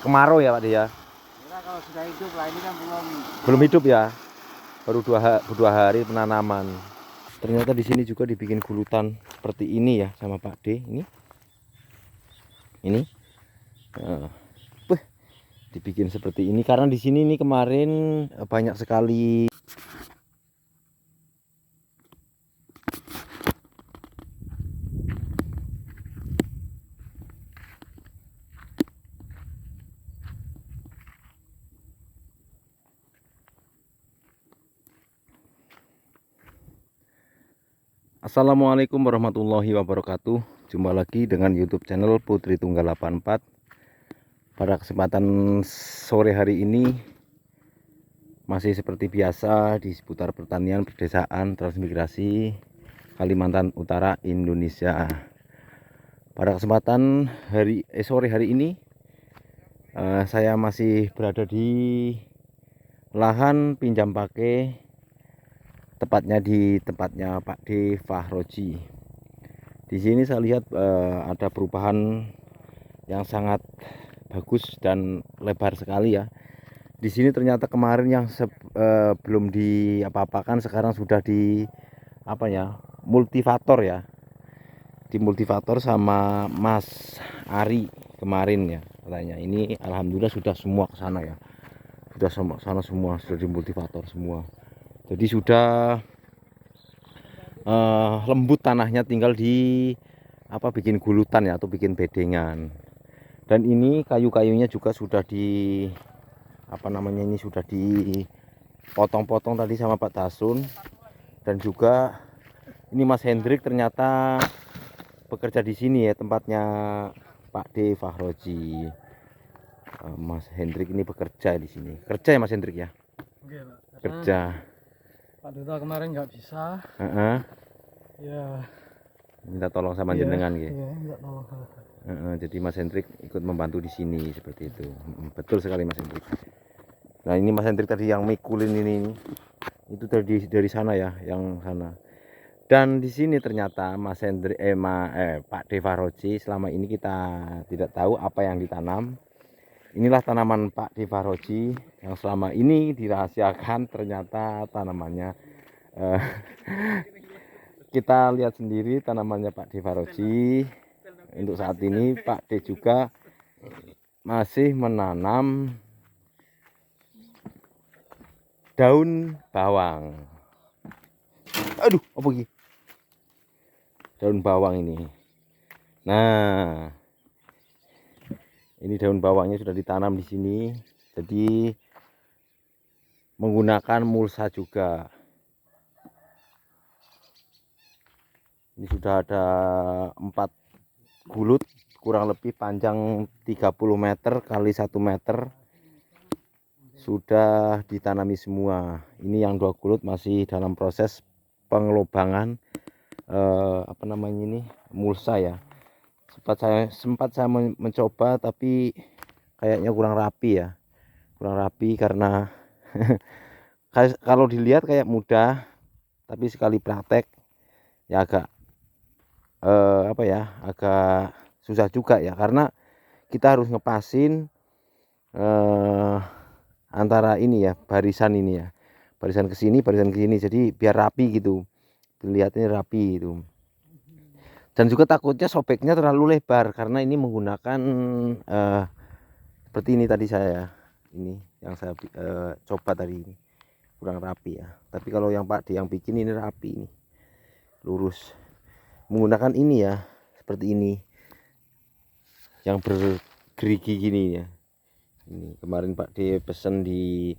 kemarau ya Pak De ya? Kira kalau sudah hidup lah, ini kan Belum hidup ya? Baru dua hari penanaman. Ternyata di sini juga dibikin gulutan seperti ini ya sama Pak D. Ini. Dibikin seperti ini karena di sini ini kemarin banyak sekali Assalamualaikum warahmatullahi wabarakatuh. Jumpa lagi dengan YouTube channel Putri Tunggal 84. Pada kesempatan sore hari ini masih seperti biasa di seputar pertanian, perdesaan, transmigrasi Kalimantan Utara, Indonesia. Pada kesempatan sore hari ini saya masih berada di lahan pinjam pakai, tepatnya di tempatnya Pak D Fahroji. Di sini saya lihat ada perubahan yang sangat bagus dan lebar sekali ya. Di sini ternyata kemarin yang belum diapa-apakan sekarang sudah di multivator ya. Di multivator sama Mas Ari kemarin ya katanya. Ini alhamdulillah sudah semua ke sana ya. Sudah sana semua, sudah di multivator semua. Jadi sudah lembut tanahnya, tinggal di bikin gulutan ya atau bikin bedengan. Dan ini kayu-kayunya juga sudah di ini sudah dipotong-potong tadi sama Pak Dasun. Dan juga ini Mas Hendrik ternyata bekerja di sini ya, tempatnya Pak D Fahroji. Mas Hendrik ini bekerja di sini. Kerja ya Mas Hendrik ya? Oke, Pak. Kerja. Pak Duta kemarin nggak bisa. Ya. Minta tolong sama jenengan gitu. Iya, minta tolong. Jadi Mas Hendrik ikut membantu di sini seperti itu. Betul sekali Mas Hendrik. Nah ini Mas Hendrik tadi yang mikulin ini itu dari sana ya, yang sana. Dan di sini ternyata Mas Hendrik Pak D Fahroji selama ini kita tidak tahu apa yang ditanam. Inilah tanaman Pak D Fahroji yang selama ini dirahasiakan, ternyata tanamannya kita lihat sendiri tanamannya Pak D Fahroji. Untuk saat ini Pak D juga masih menanam daun bawang. Aduh, apa ini? Daun bawang ini. Nah, ini daun bawangnya sudah ditanam di sini. Jadi menggunakan mulsa juga. Ini sudah ada 4 gulut, kurang lebih panjang 30 meter kali 1 meter. Sudah ditanami semua. Ini yang 2 gulut masih dalam proses pengelobangan mulsa ya. Sempat saya mencoba, tapi kayaknya kurang rapi ya. Kurang rapi karena kalau dilihat kayak mudah, tapi sekali praktek ya agak agak susah juga ya, karena kita harus ngepasin antara ini ya, barisan ini ya, barisan ke sini, jadi biar rapi gitu, dilihatnya rapi itu. Dan juga takutnya sobeknya terlalu lebar karena ini menggunakan seperti ini tadi ini yang saya coba tadi, ini kurang rapi ya. Tapi kalau yang Pak D yang bikin ini rapi, ini lurus, menggunakan ini ya, seperti ini yang bergerigi gini ya. Ini kemarin Pak D pesen di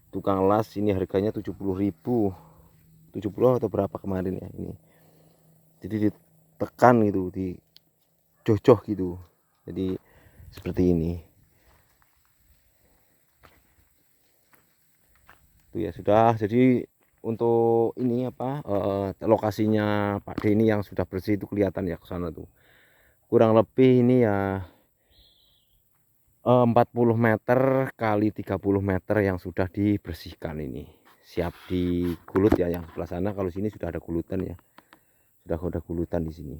tukang las, ini harganya 70.000, 70 atau berapa kemarin ya ini. Jadi ditekan gitu, dijojoh gitu. Jadi seperti ini. Tuh ya sudah. Jadi untuk ini lokasinya Pak D ini yang sudah bersih itu kelihatan ya ke sana tuh. Kurang lebih ini ya 40 meter kali 30 meter yang sudah dibersihkan, ini siap digulut ya. Yang sebelah sana, kalau sini sudah ada gulutan ya, sudah ada gulutan di sini.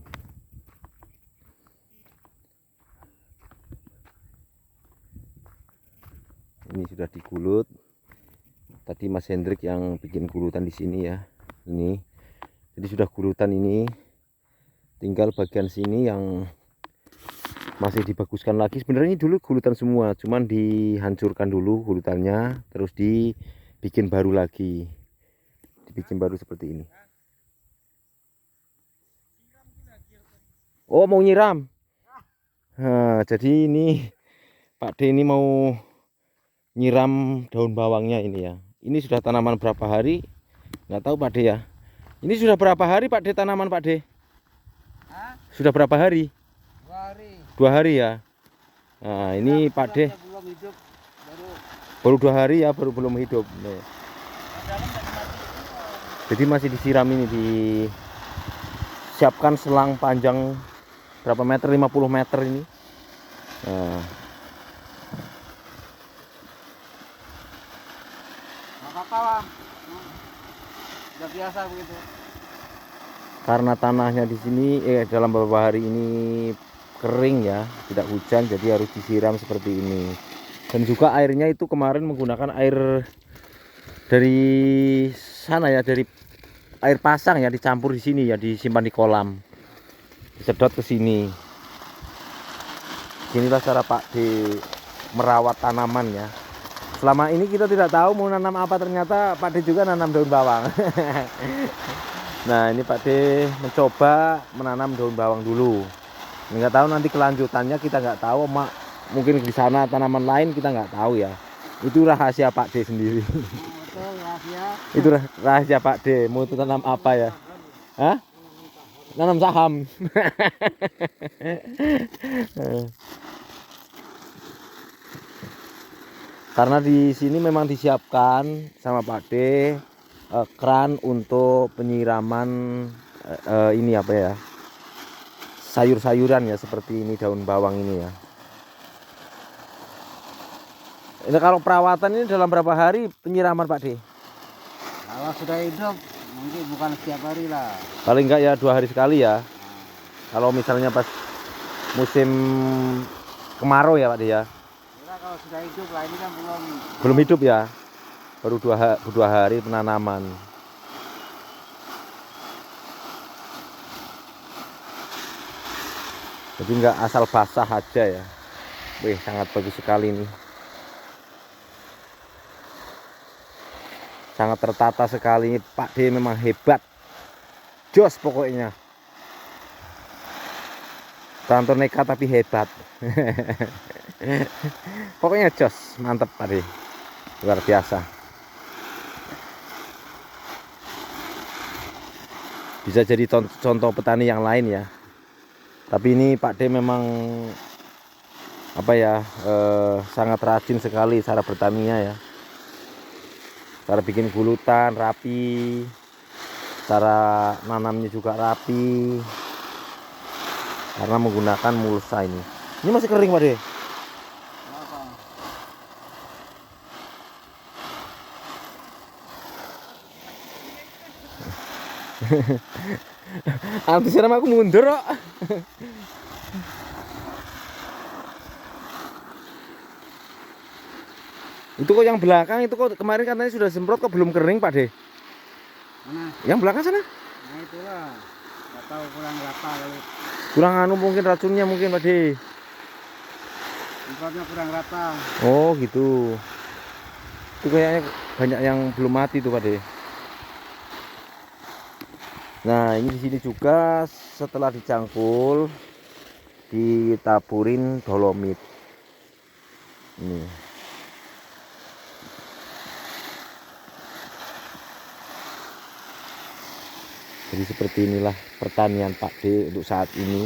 Ini sudah digulut. Tadi Mas Hendrik yang bikin gulutan di sini ya. Ini. Jadi sudah gulutan ini. Tinggal bagian sini yang masih dibaguskan lagi. Sebenarnya ini dulu gulutan semua, cuman dihancurkan dulu gulutannya, terus dibikin baru lagi. Dibikin baru seperti ini. Oh, mau nyiram. Nah, jadi ini Pak D ini mau nyiram daun bawangnya ini ya. Ini sudah tanaman berapa hari? Nggak tahu Pak D ya. Ini sudah berapa hari Pak D tanaman Pak D? Hah? Sudah berapa hari? 2 hari. 2 hari ya. Nah, ini Pak D Belum hidup, baru 2 hari ya, baru belum hidup. Nih. Jadi masih disiram ini, disiapkan selang panjang berapa meter? 50 meter ini. Nah. Nggak apa-apa lah. Udah biasa begitu. Karena tanahnya di sini dalam beberapa hari ini kering ya, tidak hujan, jadi harus disiram seperti ini. Dan juga airnya itu kemarin menggunakan air dari sana ya, dari air pasang ya, dicampur di sini ya, disimpan di kolam, disedot ke sini. Inilah cara Pak D merawat tanaman ya. Selama ini kita tidak tahu mau nanam apa, ternyata Pak D juga nanam daun bawang. Nah, ini Pak D mencoba menanam daun bawang dulu. Nggak tahu nanti kelanjutannya, kita nggak tahu, mungkin di sana tanaman lain kita nggak tahu ya. Itu rahasia Pak D sendiri. Betul, rahasia. Itu rahasia Pak D. Mau itu tanam apa ya? Hah? Nanam saham. Karena di sini memang disiapkan sama Pak D keran untuk penyiraman ini apa ya, sayur-sayuran ya, seperti ini daun bawang ini ya. Ini kalau perawatan ini dalam berapa hari penyiraman Pak D? Kalau sudah hidup mungkin bukan setiap hari lah. Paling enggak ya 2 hari sekali ya. Kalau misalnya pas musim kemarau ya Pak D ya. Kira kalau sudah hidup lah, ini kan Belum hidup ya. Baru 2 hari penanaman. Jadi enggak asal basah aja ya. Wih, sangat bagus sekali nih. Sangat tertata sekali. Pak D memang hebat. Jos pokoknya. Rantau nekat tapi hebat. Pokoknya jos, mantep Pak D. Luar biasa. Bisa jadi contoh petani yang lain ya. Tapi ini Pak D memang apa ya, sangat rajin sekali cara bertaninya ya. Cara bikin gulutan rapi, cara nanamnya juga rapi, karena menggunakan mulsa ini. Ini masih kering Pak D. Disiram aku mundur kok. Itu kok yang belakang itu kok kemarin katanya sudah semprot, kok belum kering Pak D? Mana? Yang belakang sana? Nah itulah, nggak tahu kurang berapa kali. Kurang anu mungkin racunnya mungkin Pak D. Semprotnya kurang rata. Oh gitu. Itu kayaknya banyak yang belum mati tuh Pak D. Nah, ini di sini juga setelah dicangkul ditaburin dolomit. Ini. Jadi seperti inilah pertanian Pak D untuk saat ini.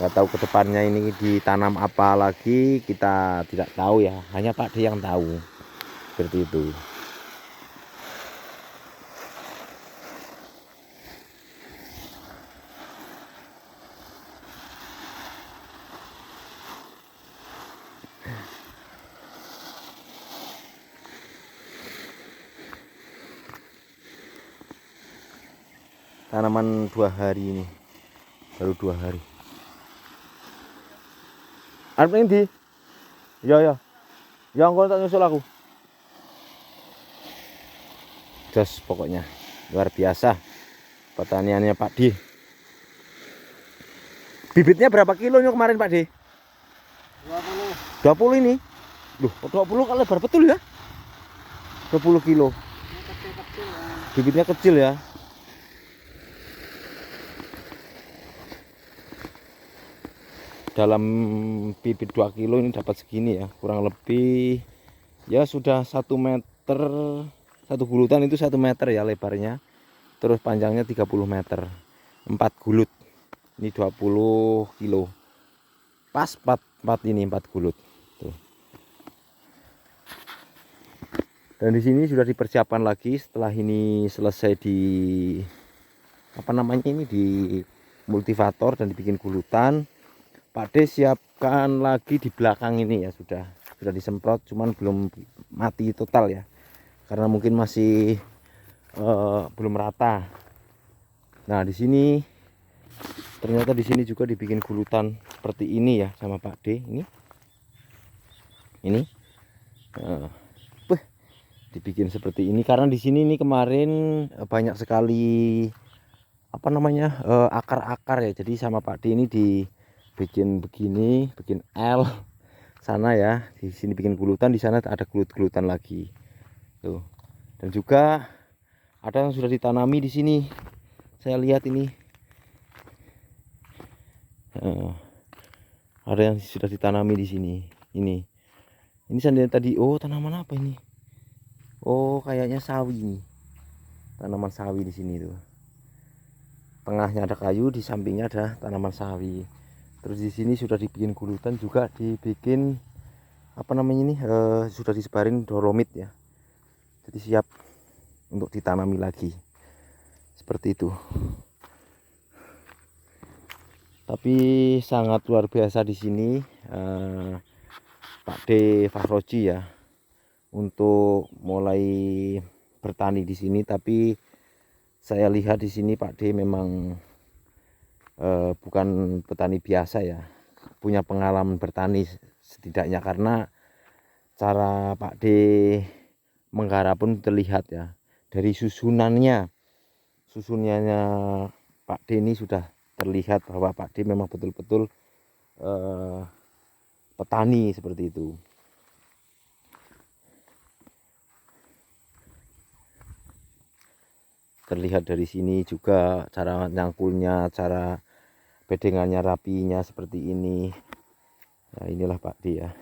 Nggak tahu kedepannya ini ditanam apa lagi, kita tidak tahu ya. Hanya Pak D yang tahu. Seperti itu. Tanaman 2 hari ini, baru 2 hari. Arep ndi? Ya ya. Ya engko tak nyusul aku. Jos pokoknya luar biasa pertaniannya Pak D. Bibitnya berapa kilo kemarin Pak D? 20. 20 ini. Loh, 20 kali lebar betul ya? 20 kilo. Ini kecil-kecil ya. Bibitnya kecil ya. Dalam bibit 2 kilo ini dapat segini ya, kurang lebih ya sudah 1 meter, satu gulutan itu 1 meter ya lebarnya, terus panjangnya 30 meter, 4 gulut, ini 20 kilo, pas 4 ini 4 gulut tuh. Dan di sini sudah dipersiapkan lagi setelah ini selesai di apa namanya ini di multivator dan dibikin gulutan. Pak D siapkan lagi di belakang ini ya, sudah disemprot, cuman belum mati total ya, karena mungkin masih belum rata. Nah di sini ternyata di sini juga dibikin gulutan seperti ini ya sama Pak D ini dibikin seperti ini karena di sini ini kemarin banyak sekali apa namanya akar-akar ya, jadi sama Pak D ini dibikin begini, bikin L sana ya, di sini bikin gulutan, di sana ada gelut-gelutan lagi tuh. Dan juga ada yang sudah ditanami di sini, saya lihat ini ada yang sudah ditanami di sini. Ini sendiri tadi. Oh, tanaman apa ini? Oh, kayaknya sawi nih, tanaman sawi di sini tuh. Tengahnya ada kayu, di sampingnya ada tanaman sawi. Terus di sini sudah dibikin gulutan juga, dibikin apa namanya ini sudah disebarin dolomit ya. Jadi siap untuk ditanami lagi. Seperti itu. Tapi sangat luar biasa di sini Pak D Fahroji ya untuk mulai bertani di sini. Tapi saya lihat di sini Pak D memang bukan petani biasa ya, punya pengalaman bertani setidaknya, karena cara Pak D menggarap pun terlihat ya, dari susunannya Pak D ini sudah terlihat bahwa Pak D memang betul-betul petani seperti itu. Terlihat dari sini juga cara nyangkulnya, cara bedengannya rapinya seperti ini. Nah inilah Pak D ya.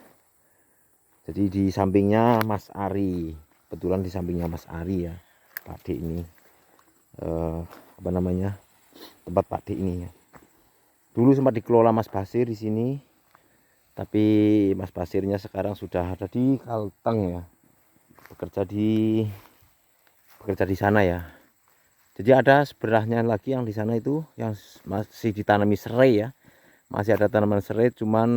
Jadi di sampingnya Mas Ari, kebetulan di sampingnya Mas Ari ya Pak D ini apa namanya, tempat Pak D ini ya. Dulu sempat dikelola Mas Basir di sini, tapi Mas Basirnya sekarang sudah ada di Kalteng ya, bekerja di sana ya. Jadi ada sebelahnya lagi yang di sana itu yang masih ditanami serai ya, masih ada tanaman serai, cuman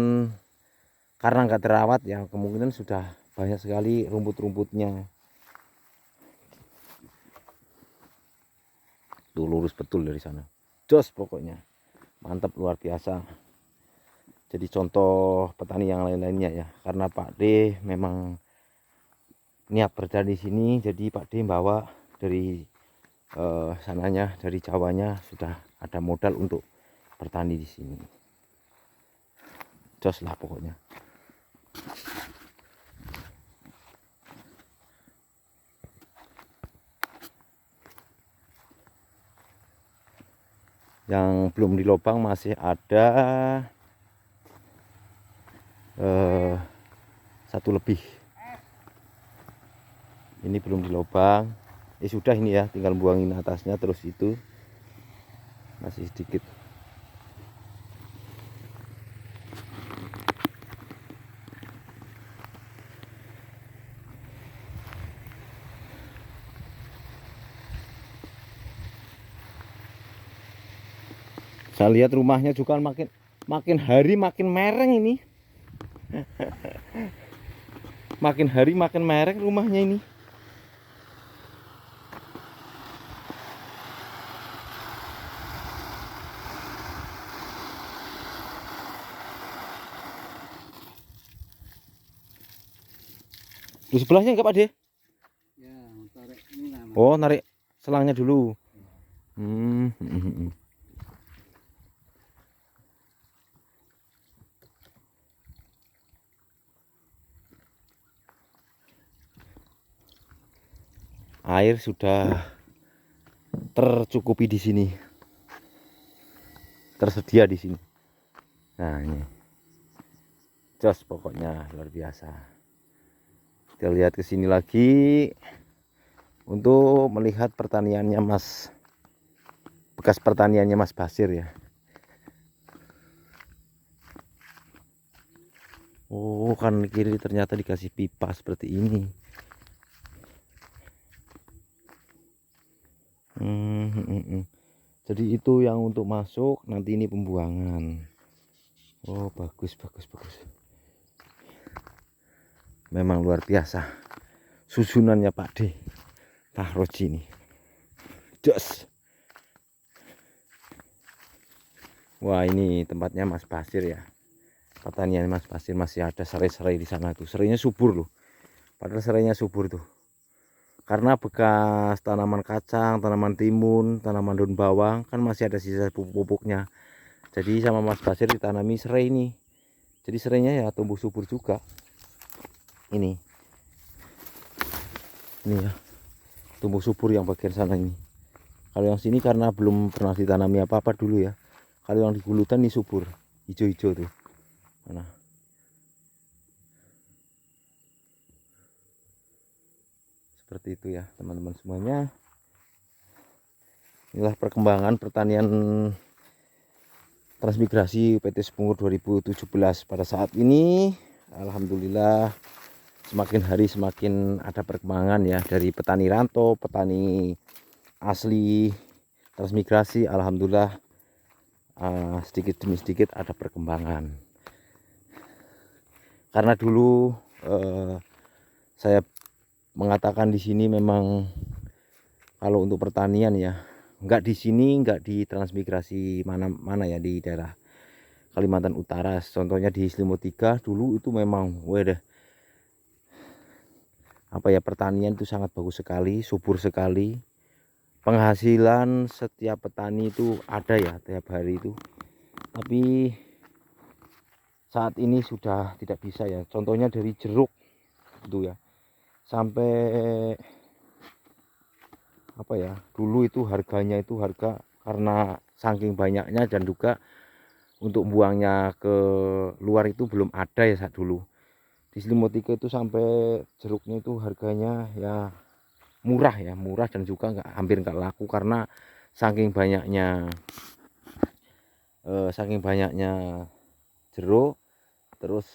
karena nggak terawat ya, kemungkinan sudah banyak sekali rumput-rumputnya. Tuh lurus betul dari sana, jos pokoknya mantap, luar biasa. Jadi contoh petani yang lain-lainnya ya, karena Pak D memang niat bertani di sini, jadi Pak D bawa dari sananya, dari Jawanya sudah ada modal untuk bertani di sini. Jos lah pokoknya. Yang belum dilobang masih ada satu lebih. Ini belum dilobang. Sudah ini ya, tinggal buangin atasnya, terus itu masih sedikit. Saya lihat rumahnya juga makin hari makin mereng ini. Makin hari makin mereng rumahnya ini. Di sebelahnya enggak Pak De? Ya, tarik ini lah. Mas. Oh, narik selangnya dulu. Hmm. Air sudah tercukupi di sini. Tersedia di sini. Nah, ini. Jos pokoknya luar biasa. Kita lihat ke sini lagi untuk melihat pertaniannya bekas pertaniannya Mas Basir ya. Oh, kan kiri ternyata dikasih pipa seperti ini. Jadi itu yang untuk masuk, nanti ini pembuangan. Oh, bagus. Memang luar biasa susunannya Pak D. Tahroji ini. Jos. Wah, ini tempatnya Mas Basir ya. Pertanian Mas Basir masih ada serai-serai di sana tuh. Serainya subur loh. Padahal serainya subur tuh. Karena bekas tanaman kacang, tanaman timun, tanaman daun bawang kan masih ada sisa pupuk-pupuknya. Jadi sama Mas Basir ditanami serai ini. Jadi serainya ya tumbuh subur juga. Ini ya, tumbuh subur yang bagian sana ini. Kalau yang sini karena belum pernah ditanami apa-apa dulu ya. Kalau yang di gulutan ini subur, hijau-hijau tuh. Mana? Seperti itu ya teman-teman semuanya. Inilah perkembangan pertanian transmigrasi PT Sepungur 2017 pada saat ini. Alhamdulillah semakin hari semakin ada perkembangan ya, dari petani rantau, petani asli transmigrasi. Alhamdulillah sedikit demi sedikit ada perkembangan. Karena dulu saya mengatakan di sini memang kalau untuk pertanian ya, enggak di sini, enggak di transmigrasi mana ya, di daerah Kalimantan Utara. Contohnya di Selimut 3 dulu itu memang apa ya, pertanian itu sangat bagus sekali, subur sekali. Penghasilan setiap petani itu ada ya tiap hari itu. Tapi saat ini sudah tidak bisa ya. Contohnya dari jeruk itu ya. Sampai apa ya, dulu itu harganya itu karena saking banyaknya dan juga untuk buangnya ke luar itu belum ada ya saat dulu. Di Selimut 3 itu sampai jeruknya itu harganya ya murah dan juga hampir nggak laku karena saking banyaknya jeruk, terus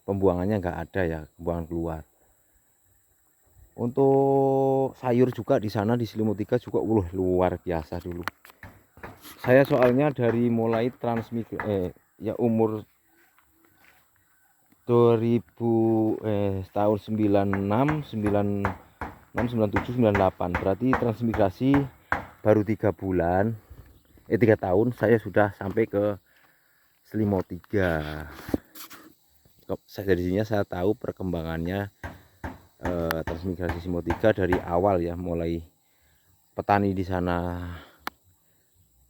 pembuangannya nggak ada ya, pembuangan keluar. Untuk sayur juga di sana di Selimut 3 juga luar biasa dulu. Saya soalnya dari mulai ya umur tahun 96, 97, 98. Berarti transmigrasi baru 3 bulan. 3 tahun saya sudah sampai ke Selimut 3. Dari sini saya tahu perkembangannya transmigrasi Selimut 3 dari awal ya, mulai petani di sana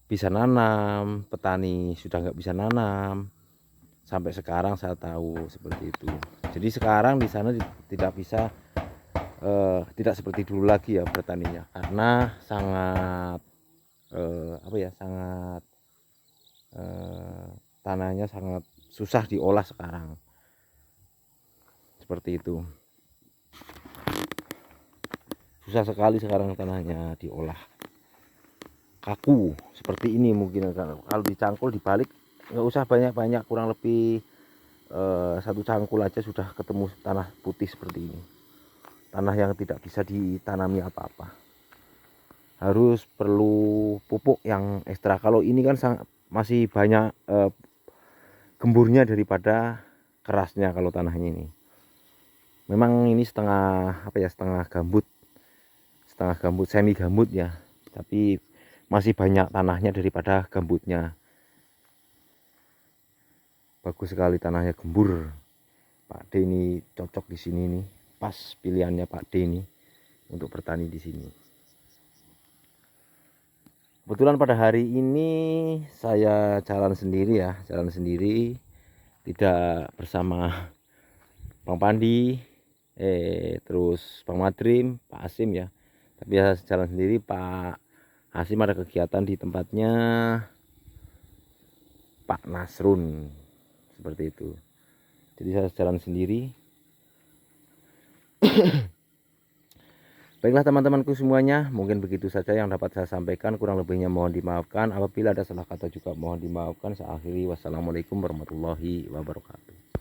bisa nanam, petani sudah nggak bisa nanam, sampai sekarang saya tahu seperti itu. Jadi sekarang di sana tidak bisa tidak seperti dulu lagi ya bertaninya, karena sangat tanahnya sangat susah diolah sekarang, seperti itu. Susah sekali sekarang tanahnya diolah, kaku seperti ini. Mungkin kalau dicangkul dibalik nggak usah banyak-banyak, kurang lebih 1 cangkul aja sudah ketemu tanah putih seperti ini. Tanah yang tidak bisa ditanami apa-apa, harus perlu pupuk yang ekstra. Kalau ini kan masih banyak gemburnya daripada kerasnya. Kalau tanahnya ini memang ini setengah gambut, semi gambut ya, tapi masih banyak tanahnya daripada gambutnya. Bagus sekali tanahnya, gembur. Pak D ini cocok di sini nih. pas pilihannya Pak D ini untuk bertani di sini. Kebetulan pada hari ini saya jalan sendiri ya, tidak bersama Bang Pandi, terus Bang Madrim, Pak Asim ya. Tapi saya jalan sendiri. Pak Asim ada kegiatan di tempatnya Pak Nasrun, seperti itu. Jadi saya jalan sendiri. Baiklah teman-temanku semuanya, mungkin begitu saja yang dapat saya sampaikan. Kurang lebihnya mohon dimaafkan. Apabila ada salah kata juga mohon dimaafkan. Saya akhiri, wassalamualaikum warahmatullahi wabarakatuh.